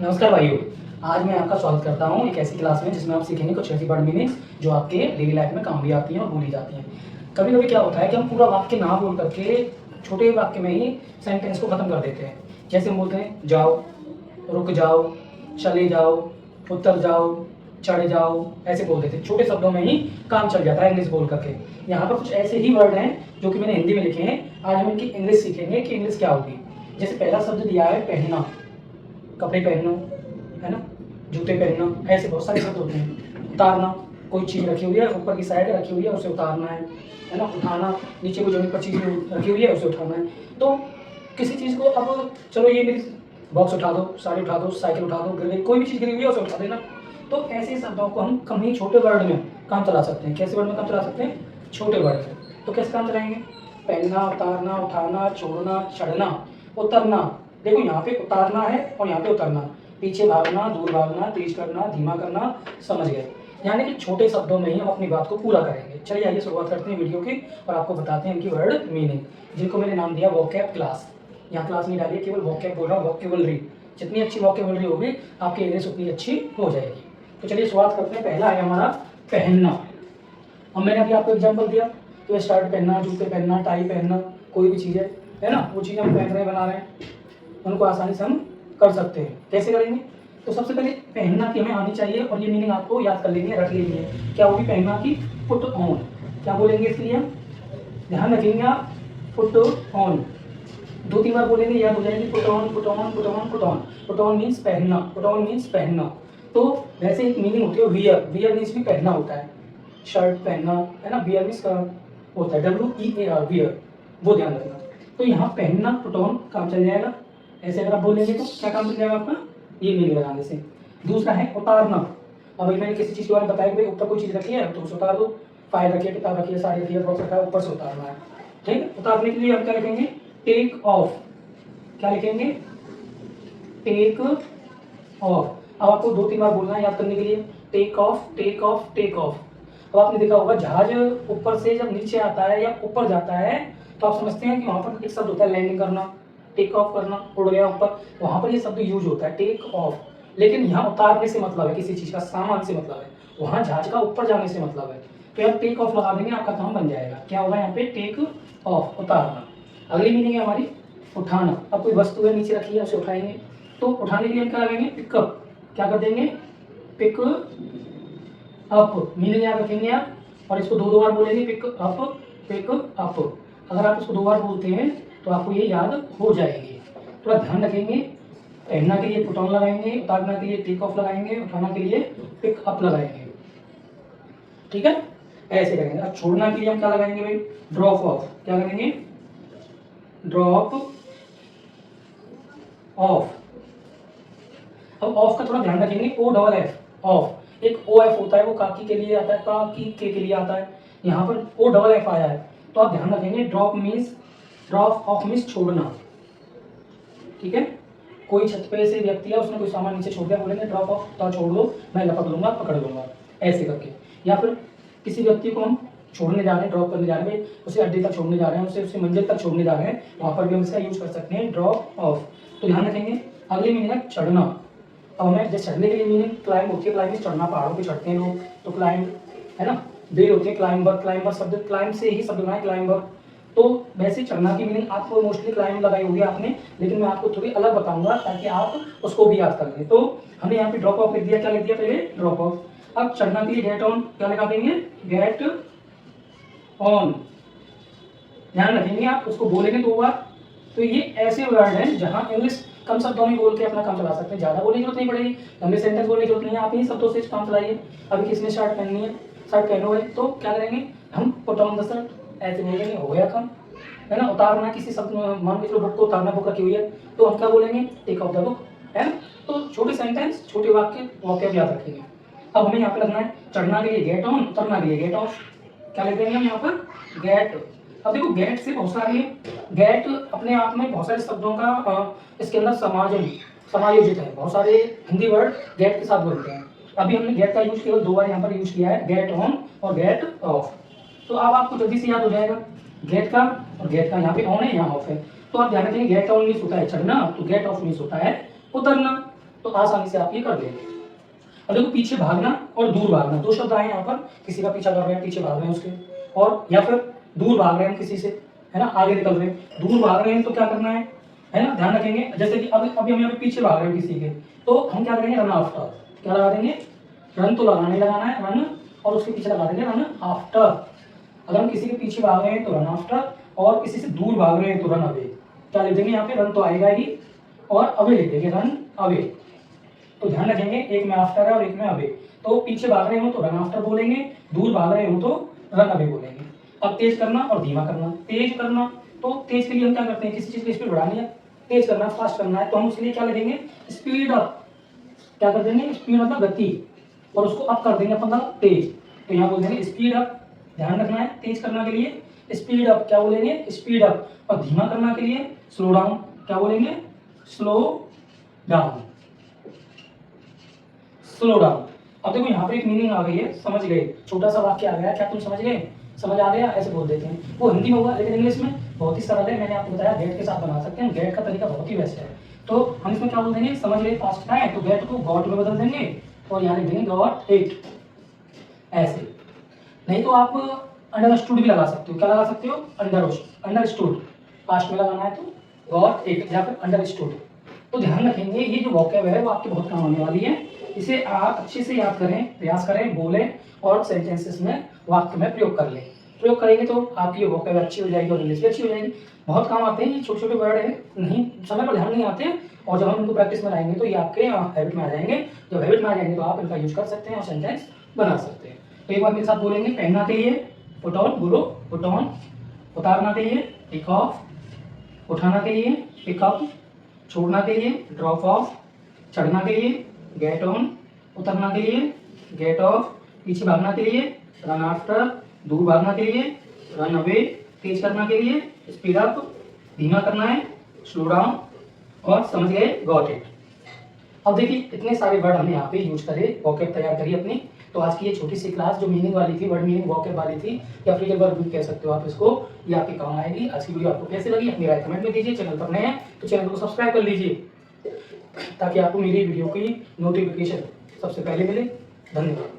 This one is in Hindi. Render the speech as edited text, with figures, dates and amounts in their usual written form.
नमस्कार भाइयों। आज मैं आपका स्वागत करता हूं एक ऐसी क्लास में जिसमें आप सीखेंगे कुछ ऐसी वर्ड मीनिंग्स जो आपके डेली लाइफ में काम भी आती हैं और भूली जाती हैं। कभी कभी क्या होता है कि हम पूरा वाक्य ना बोल करके छोटे वाक्य में ही सेंटेंस को खत्म कर देते हैं। जैसे हम बोलते हैं जाओ, रुक जाओ, चले जाओ, उतर जाओ, चढ़ जाओ, ऐसे बोल देते हैं। छोटे शब्दों में ही काम चल जाता है इंग्लिश बोल करके। यहाँ पर कुछ ऐसे ही वर्ड हैं जो कि मैंने हिंदी में लिखे हैं। आज हम इनकी इंग्लिश सीखेंगे कि इंग्लिश क्या होगी। जैसे पहला शब्द दिया है पहनना, कपड़े पहनना, है ना, जूते पहनना, ऐसे बहुत सारे शब्द होते हैं। उतारना, कोई चीज़ रखी हुई है ऊपर की साइड रखी हुई है उसे उतारना है ना। उठाना, नीचे कोई जमीन पर चीज़ रखी हुई है उसे उठाना है। तो किसी चीज़ को अब चलो ये मेरी बॉक्स उठा दो, साड़ी उठा दो, साइकिल उठा दो, गिर गई, कोई भी चीज़ गिरी हुई है उसे उठा देना। तो ऐसे शब्दों को हम कम ही छोटे वर्ड में काम चला सकते हैं। कैसे वर्ड में काम चला सकते हैं? छोटे वर्ड में। तो कैसे काम चलाएंगे? पहनना, उतारना, उठाना, छोड़ना, चढ़ना, उतरना। देखो यहाँ पे उतारना है और यहाँ पे उतरना। पीछे भागना, दूर भागना, तेज करना, धीमा करना, समझ गए। यानी कि छोटे शब्दों में ही हम अपनी बात को पूरा करेंगे। चलिए आइए शुरुआत करते हैं वीडियो की और आपको बताते हैं इनकी वर्ड मीनिंग, जिनको मैंने नाम दिया वोकैब क्लास। यहाँ क्लास नहीं डालिए, केवल वोकैब बोल रहा हूँ, वोकेबलरी। जितनी अच्छी वोकेबलरी होगी आपकी इंग्लिश उतनी अच्छी हो जाएगी। तो चलिए शुरुआत करते हैं। पहला है हमारा पहनना। अब मैंने अभी आपको एग्जाम्पल दिया कि शर्ट पहनना, जूते पहनना, टाई पहनना, कोई भी चीज़ है ना, वो चीज़ हम पहन रहे बना रहे हैं, उनको आसानी से हम कर सकते हैं। कैसे करेंगे? तो सबसे पहले पहनना की हमें आनी चाहिए और ये मीनिंग आपको याद कर लेंगे, रख लेंगे। क्या होगी पहनना की? Put on. क्या बोलेंगे इसके लिए? ध्यान रखेंगे आप, पुट ऑन। 2-3 बार बोलेंगे, याद हो जाएगी। Put on, put on, put on, put on. Put on means पहनना, पुट ऑन मीन्स पहनना। तो वैसे एक मीनिंग होती है वियर। वियर मीन्स भी पहनना होता है, शर्ट पहनना, है ना। वियर मीन्स होता है WEAR, वियर, वो ध्यान रखना। तो यहाँ पहनना, पुट ऑन काम चल जाएगा। ऐसे अगर आप बोलेंगे तो क्या काम चल जाएगा आपका? ये मीनिंग लगाने से। दूसरा है उतारना। अब अभी मैंने किसी चीज़ के बारे में बताया कि भाई ऊपर कोई चीज़ रखी है तो उसे उतार दो। फाइल रखी है, किताब रखी है, साड़ी रखी है, बॉक्स रखा है, ऊपर से उतारना है। ठीक है। उतारने के लिए हम क्या लिखेंगे? Take off. क्या लिखेंगे? Take off. अब आपको 2-3 बार बोलना है याद करने के लिए। Take off, take off, take off. अब आपने देखा होगा जहाज ऊपर से जब नीचे आता है या ऊपर जाता है तो आप समझते हैं कि वहां पर एक शब्द होता है लैंडिंग करना, टेक ऑफ करना, उड़ गया ऊपर, वहां पर ये शब्द यूज होता है टेक ऑफ। लेकिन यहाँ उतारने से मतलब है, किसी चीज का, सामान से मतलब है, वहां जहाज का ऊपर जाने से मतलब है। तो यहाँ टेक ऑफ लगा देंगे, आपका काम बन जाएगा। क्या होगा यहाँ पे? टेक ऑफ, उतारना। अगली मीनिंग है हमारी उठाना। अब कोई वस्तु है नीचे रखी है उसे उठाएंगे, तो उठाने के लिए हम क्या करेंगे? पिकअप। क्या कर देंगे? Pick up. मीनिंग याद रखेंगे आप और इसको 2-2 बार बोलेंगे, पिक अप, पिक अप। अगर आप इसको 2 बार बोलते हैं तो आपको ये याद हो जाएगी। थोड़ा ध्यान रखेंगे। पहनना के लिए पुट ऑन लगाएंगे, उतारना के लिए टेक ऑफ लगाएंगे, उठाना के लिए पिक अप लगाएंगे। ठीक है, ऐसे करेंगे। अब छोड़ना के लिए हम क्या लगाएंगे भाई? Drop of. क्या करेंगे? Drop of. अब ऑफ का थोड़ा ध्यान रखेंगे, OFF, ऑफ। एक OF होता है, वो काकी के लिए आता है, काकी के लिए आता है। यहाँ पर OFF आया है तो आप ध्यान रखेंगे। Drop means, drop of means छोड़ना। ठीक है। कोई छत पे से व्यक्ति है, उसने कोई सामान नीचे छोड़ दिया, बोलेंगे ड्रॉप ऑफ, तो छोड़ लो, मैं लपक लूंगा, पकड़ लूंगा, ऐसे करके। या फिर किसी व्यक्ति को हम छोड़ने जा रहे हैं, ड्रॉप करने जा रहे हैं, उसे अड्डे तक छोड़ने जा रहे हैं, उसे मंजिल तक छोड़ने जा रहे हैं, वहां पर भी हम इसका यूज कर सकते हैं, ड्रॉप ऑफ। तो ध्यान रखेंगे। अगली मीनिंग है चढ़ना। अब हमें जैसे चढ़ने के लिए मीनिंग क्लाइंब होती है, क्लाइंब चढ़ना, पहाड़ों पे चढ़ते हैं लोग, तो क्लाइंब, है ना। देर होती है क्लाइंबर, क्लाइंबर शब्द क्लाइंब से ही शब्द बना है, क्लाइंबर। तो वैसे चढ़ना की मीनिंग आपको मोस्टली क्लाइंब लगाई होगी आपने, लेकिन मैं आपको थोड़ी अलग बताऊंगा ताकि आप उसको भी याद कर लें। तो हमने यहाँ पे ड्रॉप ऑफ लिख दिया। क्या लिख दिया पहले? Drop of. अब चढ़ना के लिए गेट ऑन। क्या लगा देंगे? Get on. ध्यान रखेंगे, आप उसको बोलेंगे 2 बार। तो ये ऐसे वर्ड हैं जहां इंग्लिश कम शब्दों में बोल के अपना काम चला सकते हैं, ज्यादा बोलने की जरूरत नहीं पड़ेगी, लंबे सेंटेंस बोलने की जरूरत नहीं है, आप इन्हीं शब्दों से काम चलाइए। अभी किसने शर्ट पहननी है, शर्ट पहनो है, तो क्या करेंगे हम? पुट ऑन द शर्ट, ऐसे बोलेंगे, हो गया काम, है ना। उतारना, किसी शब्द, मान के चलो बुक को उतारना, बुक रखी हुई है, तो हम क्या बोलेंगे? टेक ऑफ द बुक, है ना। तो छोटे सेंटेंस, छोटे वाक्य, वाक्य याद रखेंगे। अब हमें यहाँ पे लगना है चढ़ना के लिए गेट ऑन, उतरना के लिए गेट ऑफ। क्या लिख देंगे हम यहाँ पर? गेट। अब देखो गेट से बहुत सारे, गेट अपने आप में बहुत सारे शब्दों का इसके अंदर समायोजित है। बहुत सारे हिंदी वर्ड गेट के साथ बनते हैं। अभी हमने गेट का यूज केवल 2 बार यहाँ पर यूज किया है, गेट ऑन और गेट ऑफ। तो अब आपको जल्दी से याद हो जाएगा गेट का और गेट का। यहाँ पे ऑन है, यहाँ ऑफ है। तो आप ध्यान रखेंगे, गेट ऑन मीन्स होता है चढ़ना, तो गेट ऑफ मीन्स होता है उतरना। तो आसानी से आप ये कर लेंगे। अब देखो पीछे भागना और दूर भागना, दो शब्द आए यहाँ पर, किसी का पीछा कर रहे हैं, पीछे भाग रहे हैं उसके, और या फिर दूर भाग रहे हैं किसी से, है ना, आगे निकल रहे हैं। दूर भाग रहे हैं तो क्या करना है ना, ध्यान रखेंगे। जैसे कि अभी हम यहाँ पे पीछे भाग रहे हैं किसी के, तो हम क्या करेंगे, रन आफ्टर। क्या लगा देंगे, रन तो लगाना ही लगाना है, रन, और उसके पीछे लगा देंगे रन आफ्टर। अगर हम किसी के पीछे भाग रहे हैं तो रन आफ्टर, और किसी से दूर भाग रहे हैं तो रन अवे। क्या लिख देंगे यहाँ पे, रन तो आएगा ही, और अवे लिख देंगे, रन अवे। तो ध्यान रखेंगे, एक में आफ्टर है और एक में अवे। तो पीछे भाग रहे हो तो रन आफ्टर बोलेंगे, दूर भाग रहे हो तो रन अवे बोलेंगे। अब तेज करना और धीमा करना। तेज करना, तो तेज के लिए हम क्या करते हैं, किसी चीज की स्पीड बढ़ानी है, तेज करना, फास्ट करना है, तो हम उसके लिए क्या लिखेंगे, स्पीड अप। क्या कर देंगे, स्पीड मतलब गति, और उसको अप कर देंगे अपन तेज। तो यहाँ बोल देंगे स्पीड अप। ध्यान रखना है, तेज करने के लिए स्पीड अप क्या बोलेंगे, स्पीड अप, और धीमा करने के लिए स्लो डाउन। क्या बोलेंगे, स्लो डाउन, स्लो डाउन। अब देखो यहाँ पर एक मीनिंग आ गई है, समझ गए, छोटा सा वाक्य आ गया, क्या तुम समझ गए, समझ आ गया, ऐसे बोल देते हैं। वो हिंदी में होगा, लेकिन इंग्लिश में बहुत ही सरल है, मैंने आपको बताया गेट के साथ बना सकते हैं, गेट का तरीका बहुत ही बेस्ट है। तो हम इसमें क्या बोल देंगे, समझ गए फास्ट का है, तो गेट को गॉट में बदल देंगे, और यहाँ लिख देंगे गॉट इट, ऐसे। नहीं तो आप अंडरस्टूड भी लगा सकते हो। क्या लगा सकते हो, अंडरस्टूड, पास्ट में लगाना है तो गॉट इट, या फिर अंडरस्टूड। तो ध्यान रखेंगे, ये जो वोकैब है वो आपके बहुत काम आने वाली है। इसे आप अच्छे से याद करें, प्रयास करें, बोलें, और सेंटेंसेस में, वाक्य में प्रयोग कर लें। प्रयोग करेंगे तो आपकी वोकैब अच्छी हो जाएगी और इंग्लिश भी अच्छी हो जाएगी। बहुत काम आते हैं ये छोटे छोटे वर्ड है, नहीं समय पर ध्यान नहीं आते हैं, और जब हम इनको प्रैक्टिस में लाएंगे तो ये आपके हैबिट में आ जाएंगे। जब हैबिट में आ जाएंगे तो आप इनका यूज कर सकते हैं और सेंटेंस बना सकते हैं। तो एक बार मेरे साथ बोलेंगे, पहनना के लिए पुट ऑन, बोलो पुट ऑन। उतारना के लिए टेक ऑफ। उठाना के लिए पिक अप। छोड़ना के लिए ड्रॉप ऑफ। चढ़ना के लिए गेट ऑन। उतरना के लिए गेट ऑफ। पीछे भागना के लिए रन आफ्टर। दूर भागना के लिए रन अवे। तेज करना के लिए स्पीड अप। धीमा करना है स्लो डाउन, और समझ गए गॉट इट। अब देखिए इतने सारे वर्ड हमने यहाँ पे यूज करे, वोकैब तैयार करी अपनी। तो आज की ये छोटी सी क्लास जो मीनिंग वाली थी, वर्ड मीनिंग वोकैब वाली थी, या फिर वर्ड भी कह सकते हो आप इसको, ये आपके काम आएगी। आज की वीडियो आपको कैसे लगी अपनी राय कमेंट में दीजिए। चैनल पर नए हैं तो चैनल को सब्सक्राइब कर लीजिए, ताकि आपको मेरी वीडियो की नोटिफिकेशन सबसे पहले मिले। धन्यवाद।